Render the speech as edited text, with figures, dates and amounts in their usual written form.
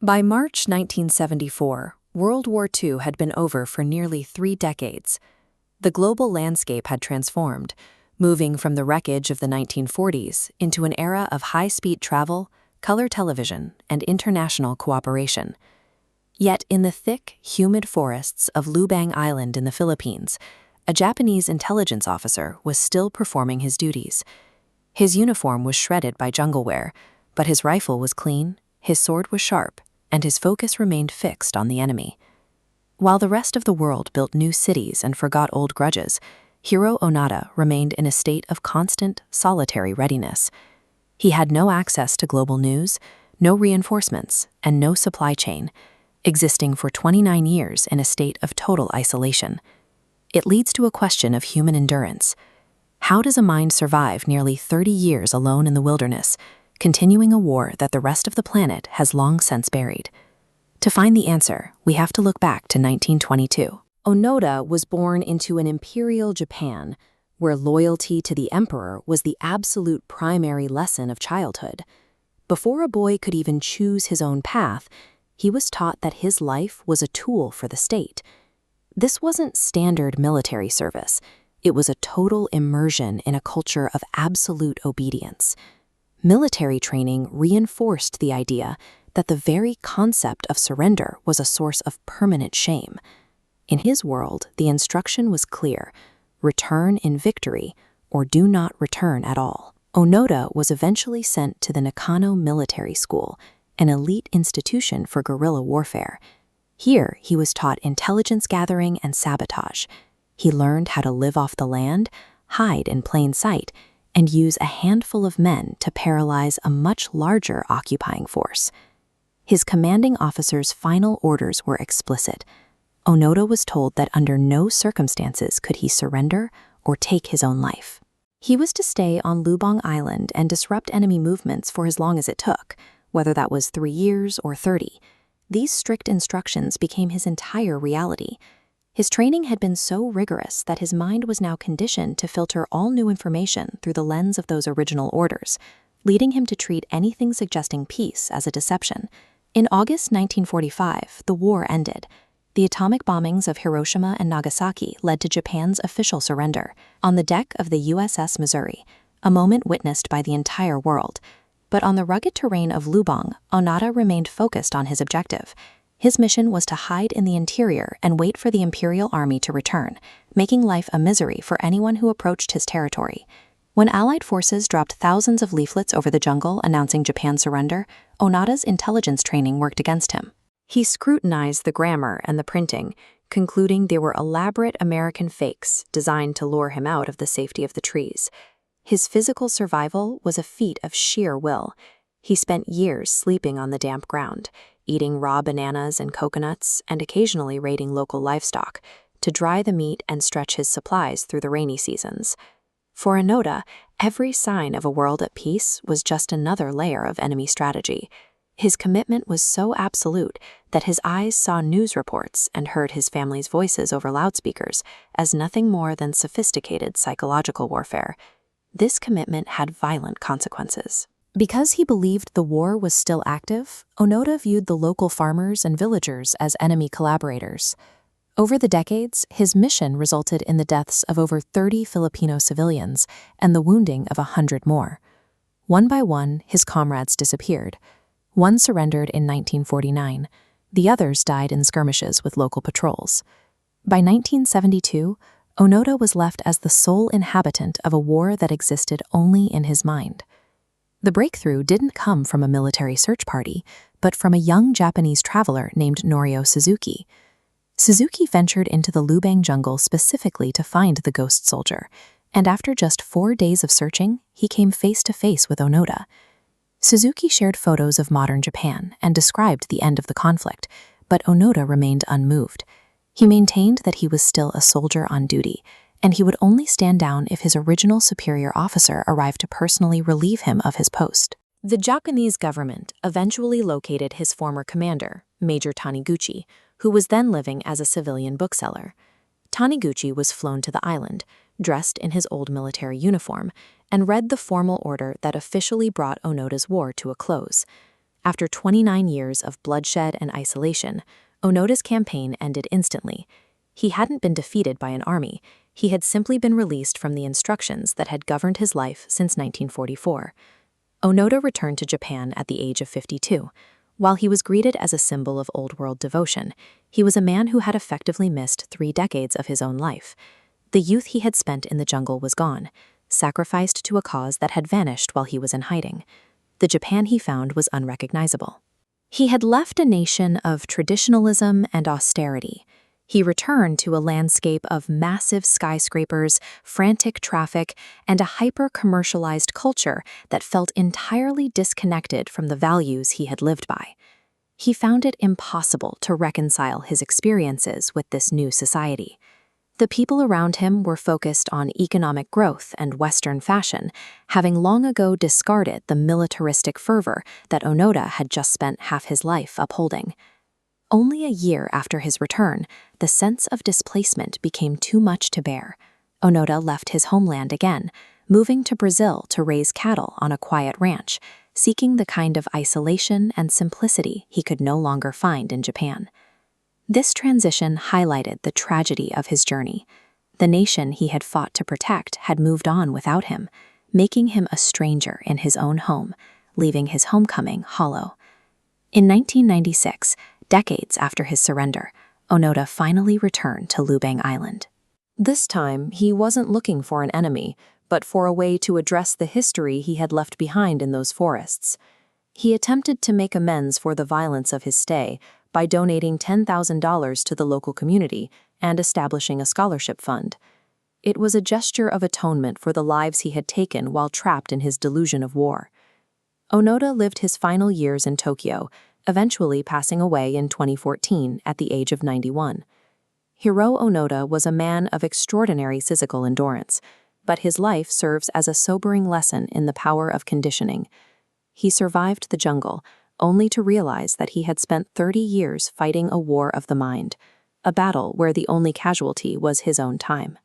By March 1974, World War II had been over for nearly 3 decades. The global landscape had transformed, moving from the wreckage of the 1940s into an era of high-speed travel, color television, and international cooperation. Yet in the thick, humid forests of Lubang Island in the Philippines, a Japanese intelligence officer was still performing his duties. His uniform was shredded by jungle wear, but his rifle was clean, his sword was sharp, and his focus remained fixed on the enemy. While the rest of the world built new cities and forgot old grudges, Hiro Onoda remained in a state of constant, solitary readiness. He had no access to global news, no reinforcements, and no supply chain, existing for 29 years in a state of total isolation. It leads to a question of human endurance. How does a mind survive nearly 30 years alone in the wilderness, continuing a war that the rest of the planet has long since buried? To find the answer, we have to look back to 1922. Onoda was born into an imperial Japan, where loyalty to the emperor was the absolute primary lesson of childhood. Before a boy could even choose his own path, he was taught that his life was a tool for the state. This wasn't standard military service. It was a total immersion in a culture of absolute obedience. Military training reinforced the idea that the very concept of surrender was a source of permanent shame. In his world, the instruction was clear: return in victory or do not return at all. Onoda was eventually sent to the Nakano Military School, an elite institution for guerrilla warfare. Here, he was taught intelligence gathering and sabotage. He learned how to live off the land, hide in plain sight, and use a handful of men to paralyze a much larger occupying force. His commanding officer's final orders were explicit. Onoda was told that under no circumstances could he surrender or take his own life. He was to stay on Lubang Island and disrupt enemy movements for as long as it took, whether that was 3 years or 30. These strict instructions became his entire reality. His training had been so rigorous that his mind was now conditioned to filter all new information through the lens of those original orders, leading him to treat anything suggesting peace as a deception. In August 1945, the war ended. The atomic bombings of Hiroshima and Nagasaki led to Japan's official surrender on the deck of the USS Missouri, a moment witnessed by the entire world. But on the rugged terrain of Lubang, Onoda remained focused on his objective. His mission was to hide in the interior and wait for the Imperial Army to return, making life a misery for anyone who approached his territory. When Allied forces dropped thousands of leaflets over the jungle announcing Japan's surrender, Onoda's intelligence training worked against him. He scrutinized the grammar and the printing, concluding they were elaborate American fakes designed to lure him out of the safety of the trees. His physical survival was a feat of sheer will. He spent years sleeping on the damp ground, eating raw bananas and coconuts, and occasionally raiding local livestock to dry the meat and stretch his supplies through the rainy seasons. For Onoda, every sign of a world at peace was just another layer of enemy strategy. His commitment was so absolute that his eyes saw news reports and heard his family's voices over loudspeakers as nothing more than sophisticated psychological warfare. This commitment had violent consequences. Because he believed the war was still active, Onoda viewed the local farmers and villagers as enemy collaborators. Over the decades, his mission resulted in the deaths of over 30 Filipino civilians and the wounding of 100 more. One by one, his comrades disappeared. One surrendered in 1949. The others died in skirmishes with local patrols. By 1972, Onoda was left as the sole inhabitant of a war that existed only in his mind. The breakthrough didn't come from a military search party, but from a young Japanese traveler named Norio Suzuki. Suzuki ventured into the Lubang jungle specifically to find the ghost soldier, and after just 4 days of searching, he came face to face with Onoda. Suzuki shared photos of modern Japan and described the end of the conflict, but Onoda remained unmoved. He maintained that he was still a soldier on duty, and he would only stand down if his original superior officer arrived to personally relieve him of his post. The Japanese government eventually located his former commander, Major Taniguchi, who was then living as a civilian bookseller. Taniguchi was flown to the island, dressed in his old military uniform, and read the formal order that officially brought Onoda's war to a close. After 29 years of bloodshed and isolation, Onoda's campaign ended instantly. He hadn't been defeated by an army, he had simply been released from the instructions that had governed his life since 1944. Onoda returned to Japan at the age of 52. While he was greeted as a symbol of old-world devotion, he was a man who had effectively missed 3 decades of his own life. The youth he had spent in the jungle was gone, sacrificed to a cause that had vanished while he was in hiding. The Japan he found was unrecognizable. He had left a nation of traditionalism and austerity. He returned to a landscape of massive skyscrapers, frantic traffic, and a hyper-commercialized culture that felt entirely disconnected from the values he had lived by. He found it impossible to reconcile his experiences with this new society. The people around him were focused on economic growth and Western fashion, having long ago discarded the militaristic fervor that Onoda had just spent half his life upholding. Only a year after his return, the sense of displacement became too much to bear. Onoda left his homeland again, moving to Brazil to raise cattle on a quiet ranch, seeking the kind of isolation and simplicity he could no longer find in Japan. This transition highlighted the tragedy of his journey. The nation he had fought to protect had moved on without him, making him a stranger in his own home, leaving his homecoming hollow. In 1996, decades after his surrender, Onoda finally returned to Lubang Island. This time, he wasn't looking for an enemy, but for a way to address the history he had left behind in those forests. He attempted to make amends for the violence of his stay by donating $10,000 to the local community and establishing a scholarship fund. It was a gesture of atonement for the lives he had taken while trapped in his delusion of war. Onoda lived his final years in Tokyo, eventually passing away in 2014 at the age of 91. Hiro Onoda was a man of extraordinary physical endurance, but his life serves as a sobering lesson in the power of conditioning. He survived the jungle, only to realize that he had spent 30 years fighting a war of the mind, a battle where the only casualty was his own time.